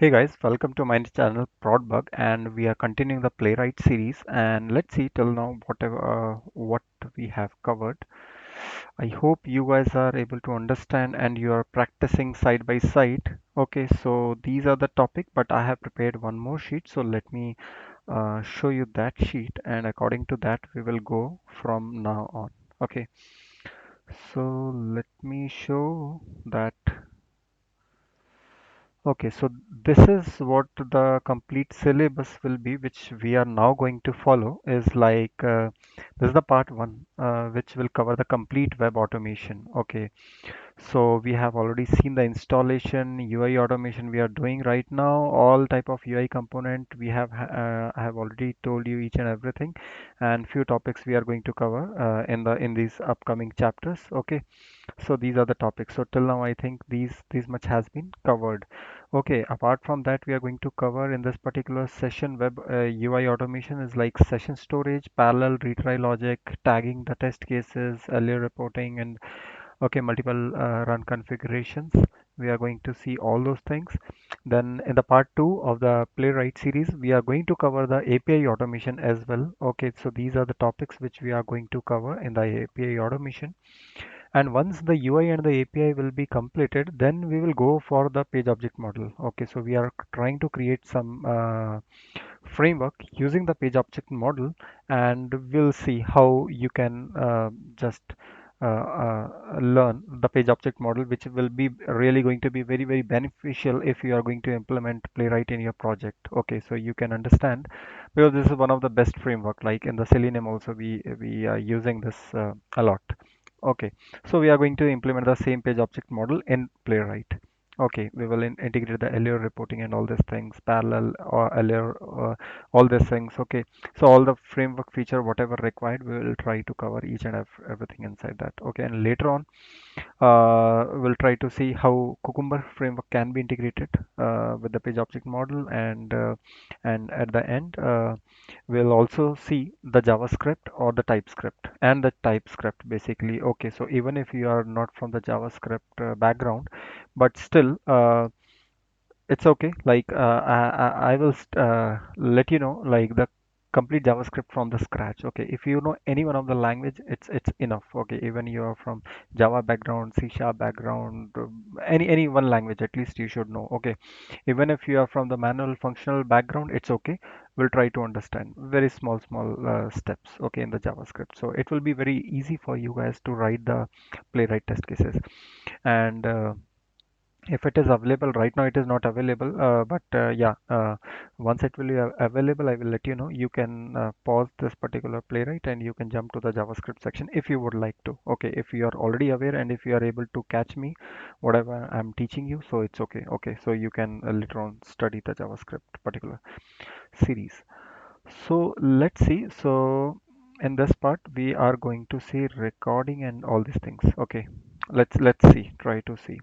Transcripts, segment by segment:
Hey guys, welcome to my channel Prodbug, and we are continuing the Playwright series. And let's see till now what we have covered. I hope you guys are able to understand and you are practicing side by side. Okay, so these are the topic, but I have prepared one more sheet. So let me show you that sheet, and according to that, we will go from now on. Okay, so let me show that. Okay, so this is what the complete syllabus will be, which we are now going to follow is like this is the part one, which will cover the complete web automation. Okay, so we have already seen the installation, UI automation we are doing right now, all type of UI component we have. I have already told you each and everything, and few topics we are going to cover in these upcoming chapters. Okay, so these are the topics. So till now, I think these much has been covered. Okay, apart from that, we are going to cover in this particular session web UI automation is like session storage, parallel retry logic, tagging the test cases, Allure reporting, and okay, multiple run configurations. We are going to see all those things. Then in the part two of the Playwright series, we are going to cover the API automation as well. Okay, so these are the topics which we are going to cover in the API automation. And once the UI and the API will be completed, then we will go for the page object model. Okay, so we are trying to create some framework using the page object model, and we'll see how you can just learn the page object model, which will be really going to be very beneficial if you are going to implement Playwright in your project. Okay, so you can understand because this is one of the best framework. Like in the Selenium also, we are using this a lot. Okay, so we are going to implement the same page object model in Playwright. Okay, we will integrate the Allure reporting and all these things, parallel or Allure, all these things. Okay, so all the framework feature, whatever required, we will try to cover each and everything inside that. Okay, and later on, we'll try to see how Cucumber framework can be integrated with the page object model, and at the end, we'll also see the JavaScript or the TypeScript and the TypeScript basically. Okay, so even if you are not from the JavaScript background, but still it's okay. Like I will let you know like the complete JavaScript from the scratch. Okay, if you know any one of the language, it's enough. Okay, even you are from Java background, C Sharp background, any one language at least you should know. Okay, even if you are from the manual functional background, it's okay. We'll try to understand very small steps. Okay, in the JavaScript, so it will be very easy for you guys to write the Playwright test cases and. If it is available right now, it is not available, but yeah, once it will be available, I will let you know. You can pause this particular Playwright and you can jump to the JavaScript section if you would like to. Okay, if you are already aware and if you are able to catch me whatever I'm teaching you, so it's okay. Okay, so you can later on study the JavaScript particular series. So let's see. So in this part we are going to see recording and all these things. Okay, let's see, try to see.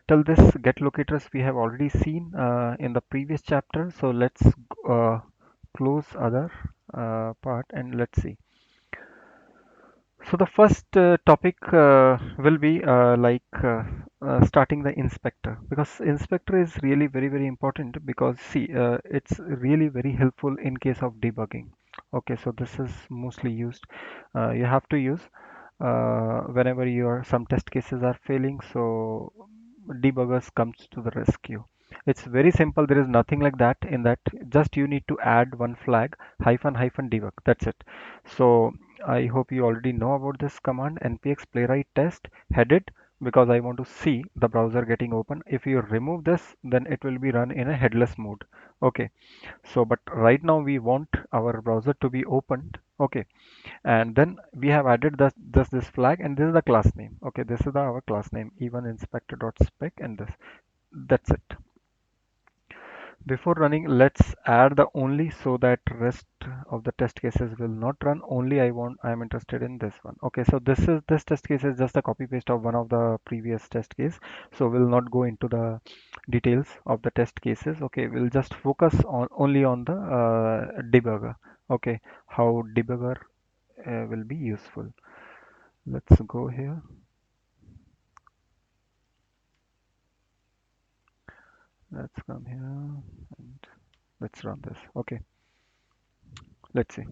Till this get locators we have already seen in the previous chapter. So let's uh, close other part and let's see. So the first topic will be starting the inspector, because inspector is really very important, because see it's really very helpful in case of debugging. Okay, so this is mostly used. You have to use whenever your some test cases are failing, so debuggers comes to the rescue. It's very simple. There is nothing like that in that. Just you need to add one flag hyphen debug. That's it. So I hope you already know about this command npx playwright test headed, because I want to see the browser getting open. If you remove this, then it will be run in a headless mode. Okay. So but right now we want our browser to be opened. Okay, and then we have added this flag, and this is the class name. Okay, this is our class name, even inspector.spec, and this, that's it. Before running, let's add the only, so that rest of the test cases will not run. Only I am interested in this one. Okay, so this test case is just a copy paste of one of the previous test case, so we'll not go into the details of the test cases. Okay, we'll just focus on only on the debugger. Okay, how debugger will be useful. Let's go here. Let's come here and let's run this. Okay, let's see.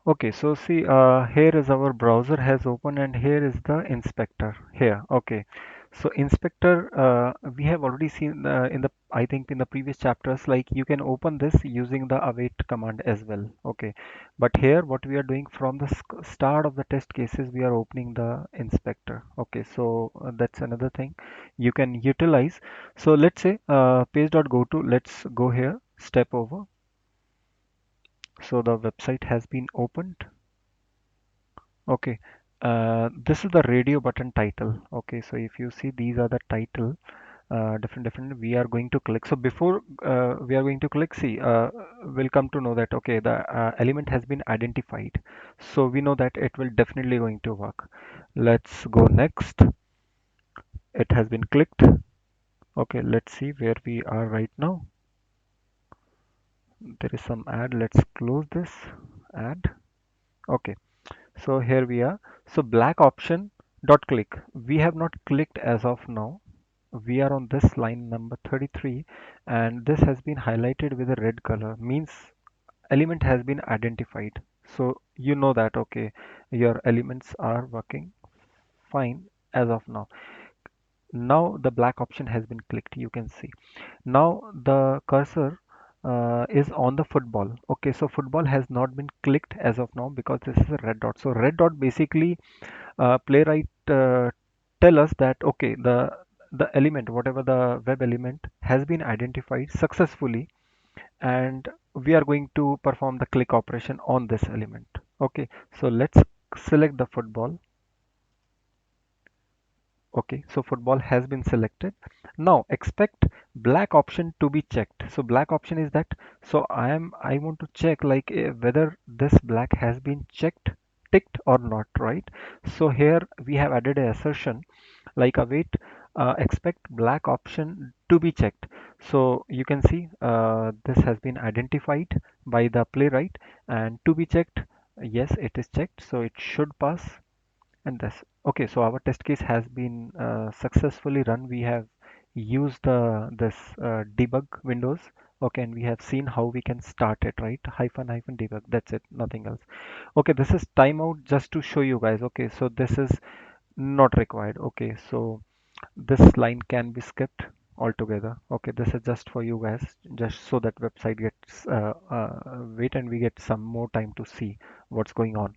Okay, so see, here is our browser has opened and here is the inspector here. Okay, so inspector, we have already seen in the, I think in the previous chapters, like you can open this using the await command as well. Okay, but here what we are doing from the start of the test cases, we are opening the inspector. Okay, so that's another thing you can utilize. So let's say page.go to, let's go here, step over. So the website has been opened. Okay, this is the radio button title. Okay, so if you see these are the title, different. We are going to click. So before we are going to click, see, we'll come to know that okay, the element has been identified. So we know that it will definitely going to work. Let's go next. It has been clicked. Okay, let's see where we are right now. There is some ad. Let's close this ad. Okay. So here we are. So black option dot click. We have not clicked as of now. We are on this line number 33 and this has been highlighted with a red color means element has been identified. So you know that okay, your elements are working fine as of now. Now the black option has been clicked, you can see. Now the cursor is on the football. Okay, so football has not been clicked as of now because this is a red dot. So red dot basically Playwright tell us that okay, the element, whatever the web element has been identified successfully, and we are going to perform the click operation on this element. Okay, so let's select the football. Okay, so football has been selected. Now expect black option to be checked. So black option is that, so I want to check like whether this black has been ticked or not, right? So here we have added a assertion like await expect black option to be checked. So you can see this has been identified by the Playwright and to be checked, yes, it is checked, so it should pass. And this, okay, so our test case has been successfully run. We have used this debug windows. Okay, and we have seen how we can start it, right? Hyphen debug, that's it, nothing else. Okay, this is timeout just to show you guys. Okay, so this is not required. Okay, so this line can be skipped altogether. Okay, this is just for you guys, just so that website gets wait and we get some more time to see what's going on.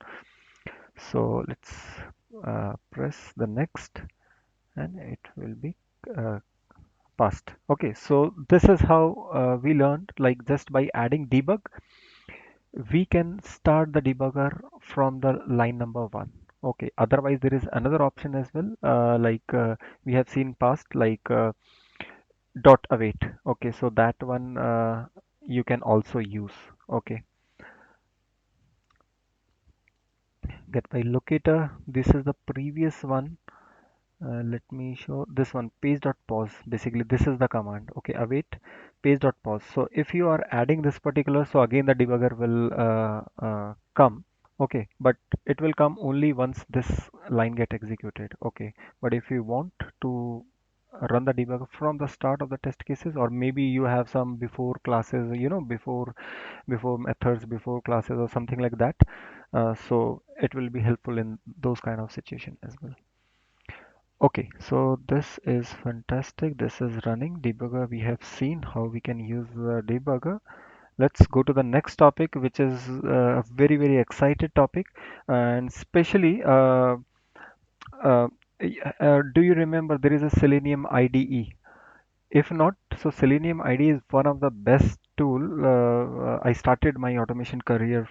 So let's press the next and it will be uh, passed. Okay, so this is how we learned, like just by adding debug we can start the debugger from the line number 1. Okay, otherwise there is another option as well, like we have seen past, like dot await. Okay, so that one you can also use. Okay, get by locator, this is the previous one. Let me show this one, page dot pause. Basically this is the command. Okay, await page dot pause. So if you are adding this particular, so again the debugger will come. Okay, but it will come only once this line get executed. Okay, but if you want to run the debugger from the start of the test cases, or maybe you have some before classes, you know, before methods, before classes or something like that, so it will be helpful in those kind of situation as well. Okay, so this is fantastic. This is running debugger. We have seen how we can use the debugger. Let's go to the next topic, which is a very excited topic, and especially uh, do you remember there is a Selenium IDE? If not, so Selenium IDE is one of the best tool. I started my automation career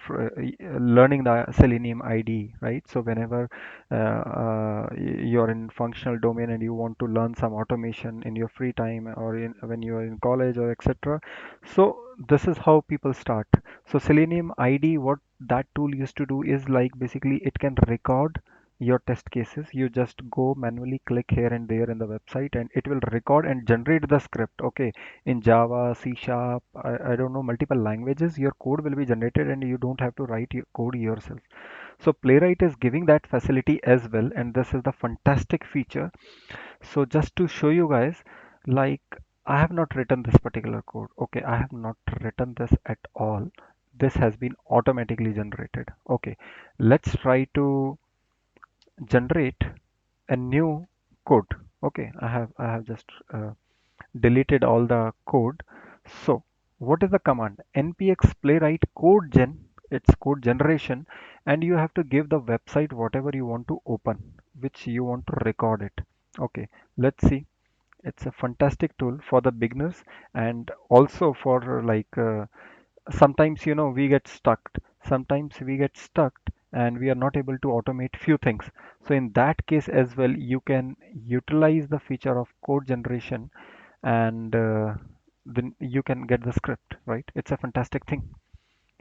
learning the Selenium IDE, right? So whenever you're in functional domain and you want to learn some automation in your free time or when you're in college or etc. So this is how people start. So Selenium IDE, what that tool used to do is like basically it can record your test cases. You just go manually click here and there in the website and it will record and generate the script. Okay, in Java, C sharp, I don't know, multiple languages, your code will be generated and you don't have to write your code yourself. So Playwright is giving that facility as well, and this is the fantastic feature. So just to show you guys, like, I have not written this particular code. Okay, I have not written this at all. This has been automatically generated. Okay, let's try to generate a new code. Okay, I have just deleted all the code. So what is the command? Npx playwright code gen. It's code generation, and you have to give the website whatever you want to open, which you want to record it. Okay, let's see. It's a fantastic tool for the beginners, and also for sometimes we get stuck. Sometimes we get stuck and we are not able to automate few things. So in that case as well, you can utilize the feature of code generation, and then you can get the script, right? It's a fantastic thing.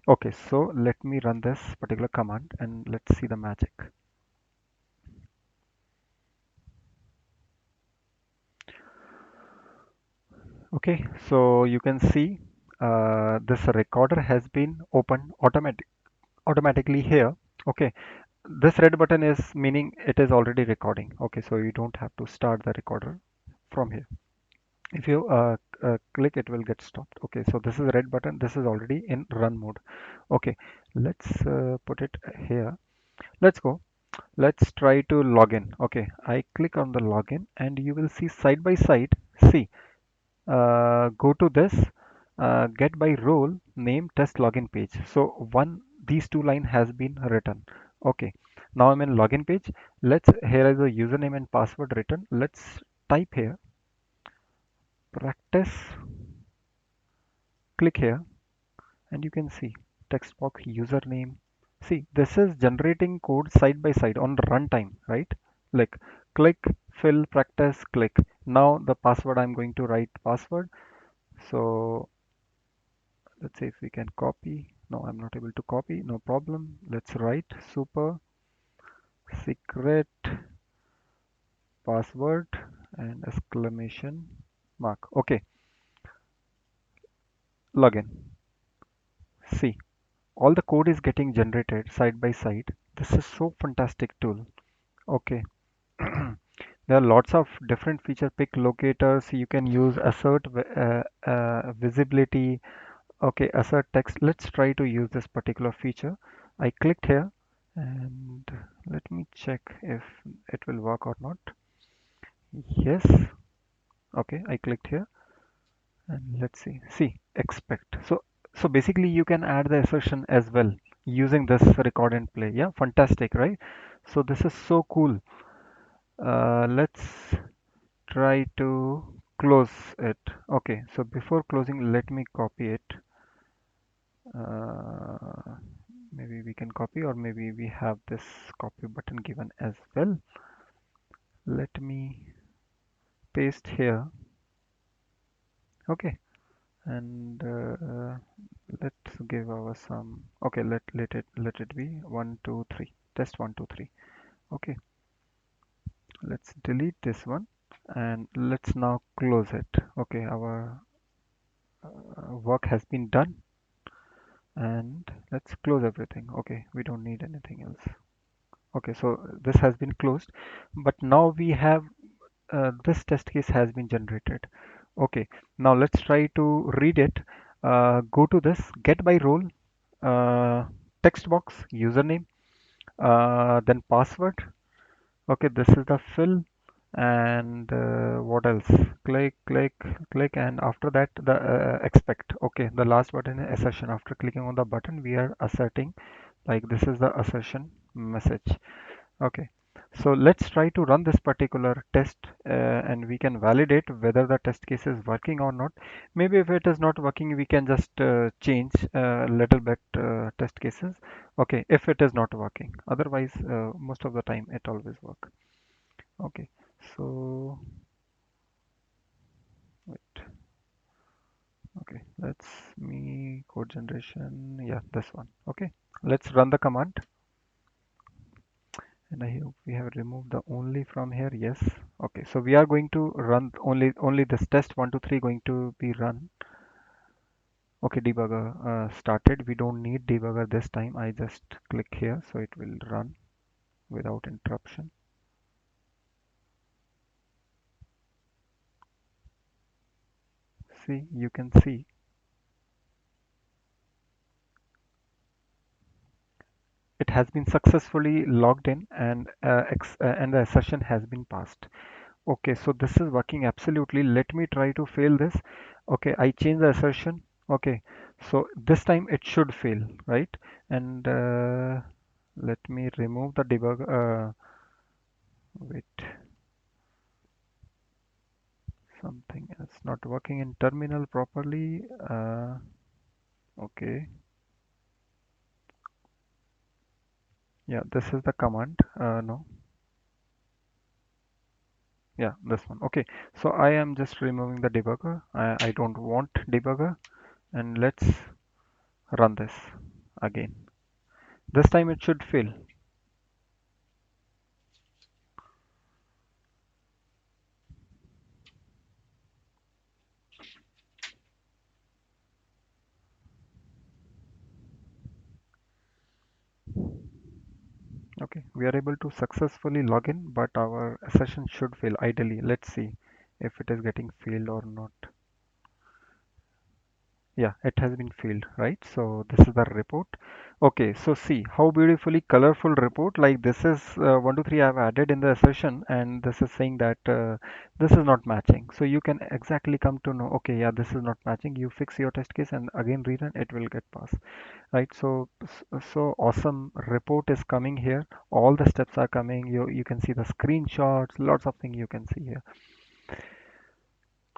Okay, so let me run this particular command and let's see the magic. Okay, so you can see this recorder has been opened automatically here. Okay, this red button is meaning it is already recording. Okay, so you don't have to start the recorder from here. If you click, it will get stopped. Okay, so this is the red button. This is already in run mode. Okay, let's put it here. Let's go. Let's try to log in. Okay, I click on the login and you will see side by side. See, go to this get by role name test login page. So these two line has been written. Okay, now I'm in login page. Let's Here is the username and password written. Let's type here practice, click here, and you can see text box username. See, this is generating code side by side on runtime, right? Like, click, fill, practice, click. Now the password, I'm going to write password. So let's see if we can copy. No, I'm not able to copy. No problem. Let's write super secret password and exclamation mark. Okay, login. See, all the code is getting generated side by side. This is so fantastic tool. Okay. There are lots of different feature pick locators. You can use assert visibility. Okay, assert text. Let's try to use this particular feature. I clicked here and let me check if it will work or not. Yes. Okay, I clicked here and let's see. See, expect. So basically you can add the assertion as well using this record and play. Yeah, fantastic, right? So this is so cool. Let's try to close it. Okay, so before closing, let me copy it. Uh, Maybe we can copy, or maybe we have this copy button given as well. Let me paste here. Okay, and let's give our some. Okay, let it be 1 2 3. Test 1 2 3. Okay, let's delete this one and let's now close it. Okay, our work has been done, and let's close everything. Okay, we don't need anything else. Okay, so this has been closed, but now we have this test case has been generated. Okay, now let's try to read it. Go to this get by role, uh, text box username, then password. Okay, this is the fill, and what else? Click, click, click, and after that the expect. Okay, the last button is assertion. After clicking on the button, we are asserting, like, this is the assertion message. Okay, so let's try to run this particular test, and we can validate whether the test case is working or not. Maybe if it is not working, we can just change a little bit test cases. Okay, if it is not working, otherwise most of the time it always work. Okay, so wait. Okay, let's me code generation. Yeah, this one. Okay, let's run the command. And I hope we have removed the only from here. Yes. Okay, so we are going to run only this test 1 2 3 going to be run. Okay, debugger started. We don't need debugger this time. I just click here so it will run without interruption. See, you can see it has been successfully logged in and the session has been passed. Okay, so this is working absolutely. Let me try to fail this. Okay, I change the assertion. Okay, so this time it should fail, right? And let me remove the debug. Wait, something is not working in terminal properly. Okay, yeah, this is the command. No, yeah, this one. Okay, so I am just removing the debugger. I don't want debugger, and let's run this again. This time it should fail. Okay, we are able to successfully log in, but our session should fail ideally. Let's see if it is getting failed or not. Yeah, it has been failed, right? So this is the report. Okay, so see how beautifully colorful report. Like this is 1, 2, 3 I've added in the session, and this is saying that this is not matching. So you can exactly come to know, okay, yeah, this is not matching. You fix your test case and again rerun, it will get passed, right? So awesome report is coming here. All the steps are coming. You can see the screenshots, lots of things you can see here.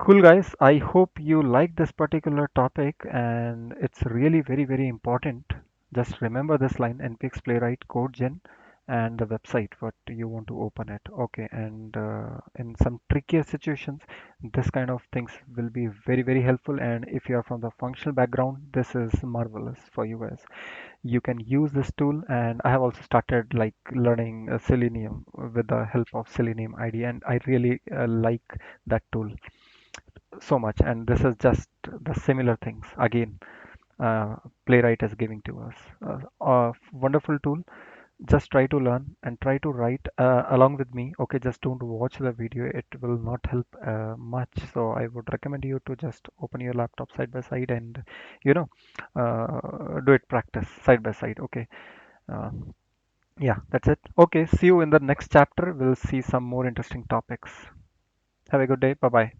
Cool guys, I hope you like this particular topic and it's really very important. Just remember this line npx playwright code gen and the website what you want to open it. Okay, and in some trickier situations, this kind of things will be very helpful. And if you are from the functional background, this is marvelous for you guys. You can use this tool, and I have also started like learning Selenium with the help of Selenium IDE, and I really like that tool so much. And this is just the similar things again playwright is giving to us a wonderful tool. Just try to learn and try to write along with me. Okay, just don't watch the video, it will not help much. So I would recommend you to just open your laptop side by side and you know do it practice side by side. Okay, uh, yeah, that's it. Okay, see you in the next chapter. We'll see some more interesting topics. Have a good day. Bye bye.